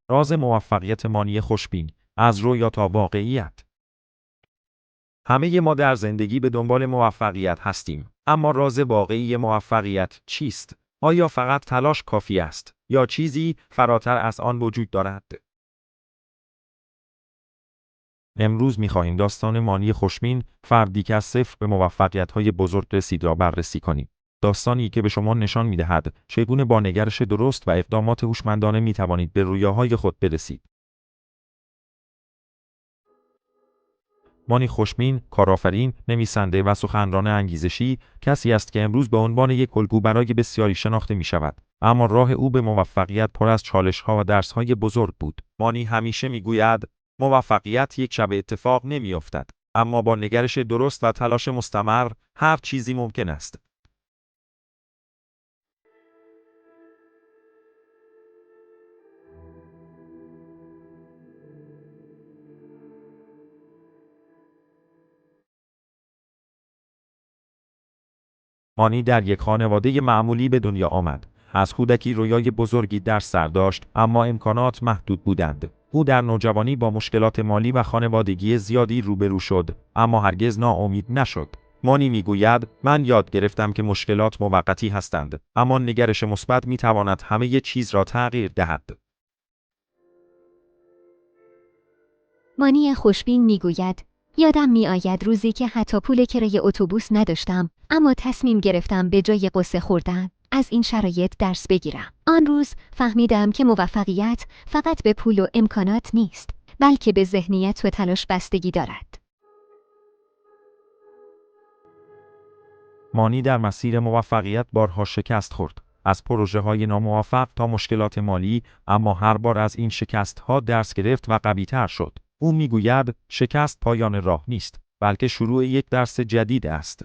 راز موفقیت مانی خوشبین، از رویا تا واقعیت. همه ما در زندگی به دنبال موفقیت هستیم، اما راز واقعی موفقیت چیست؟ آیا فقط تلاش کافی است یا چیزی فراتر از آن وجود دارد؟ امروز می‌خواهیم داستان مانی خوشبین، فردی که از صفر به موفقیت‌های بزرگ رسید را بررسی کنیم. داستانی که به شما نشان می‌دهد چگونه با نگرش درست و اقدامات هوشمندانه می‌توانید به رویاهای خود برسید. مانی خوشبین، کارآفرین، نویسنده و سخنران انگیزشی، کسی است که امروز به عنوان یک الگو برای بسیاری شناخته می‌شود. اما راه او به موفقیت پر از چالش‌ها و درس‌های بزرگ بود. مانی همیشه می‌گوید موفقیت یک شب اتفاق نمی‌افتد، اما با نگرش درست و تلاش مستمر هر چیزی ممکن است. مانی در یک خانواده معمولی به دنیا آمد. از کودکی رویای بزرگی در سر داشت، اما امکانات محدود بودند. او در نوجوانی با مشکلات مالی و خانوادگی زیادی روبرو شد، اما هرگز ناامید نشد. مانی میگوید من یاد گرفتم که مشکلات موقتی هستند، اما نگرش مثبت میتواند همه چیز را تغییر دهد. مانی خوشبین میگوید یادم میآید روزی که حتی پول کرایه اتوبوس نداشتم، اما تصمیم گرفتم به جای قصه خوردن از این شرایط درس بگیرم. آن روز فهمیدم که موفقیت فقط به پول و امکانات نیست، بلکه به ذهنیت و تلاش بستگی دارد. مانی در مسیر موفقیت بارها شکست خورد. از پروژه‌های ناموفق تا مشکلات مالی، اما هر بار از این شکست‌ها درس گرفت و قوی‌تر شد. او میگوید شکست پایان راه نیست، بلکه شروع یک درس جدید است.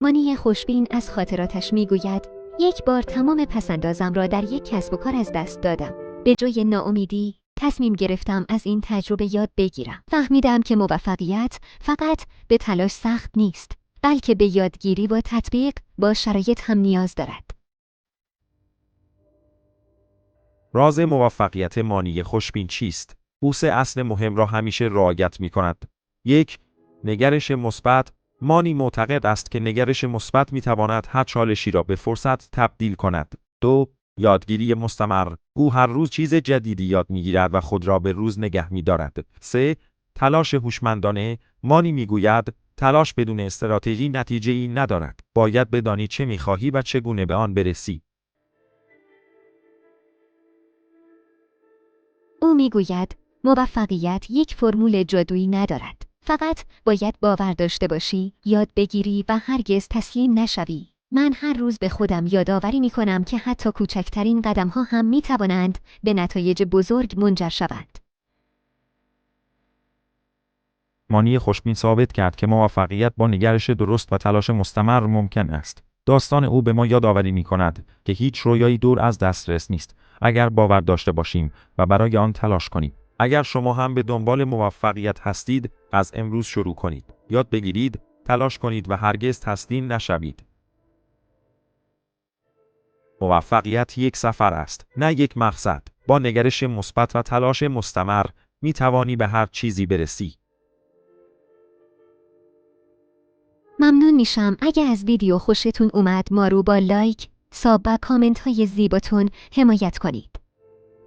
مانی خوشبین از خاطراتش میگوید یک بار تمام پس‌اندازم را در یک کسب و کار از دست دادم. به جای ناامیدی تصمیم گرفتم از این تجربه یاد بگیرم. فهمیدم که موفقیت فقط به تلاش سخت نیست، بلکه به یادگیری و تطبیق با شرایط هم نیاز دارد. راز موفقیت مانی خوشبین چیست؟ او 3 اصل مهم را همیشه رعایت می‌کند. 1. نگرش مثبت. مانی معتقد است که نگرش مثبت می‌تواند هر چالشی را به فرصت تبدیل کند. 2. یادگیری مستمر. او هر روز چیز جدیدی یاد می‌گیرد و خود را به روز نگه می‌دارد. 3. تلاش هوشمندانه. مانی می‌گوید تلاش بدون استراتژی نتیجه‌ای ندارد. باید بدانی چه می‌خواهی و چگونه به آن برسی. او میگوید موفقیت یک فرمول جادویی ندارد. فقط باید باور داشته باشی، یاد بگیری و هرگز تسلیم نشوی. من هر روز به خودم یادآوری میکنم که حتی کوچکترین قدم‌ها هم میتوانند به نتایج بزرگ منجر شوند. مانی خوشبین ثابت کرد که موفقیت با نگرش درست و تلاش مستمر ممکن است. داستان او به ما یادآوری می‌کند که هیچ رویایی دور از دسترس نیست، اگر باور داشته باشیم و برای آن تلاش کنیم. اگر شما هم به دنبال موفقیت هستید، از امروز شروع کنید. یاد بگیرید، تلاش کنید و هرگز تسلیم نشوید. موفقیت یک سفر است، نه یک مقصد. با نگرش مثبت و تلاش مستمر می‌توانی به هر چیزی برسی. ممنون میشم اگه از ویدیو خوشتون اومد ما رو با لایک، ساب و کامنت های زیباتون حمایت کنید.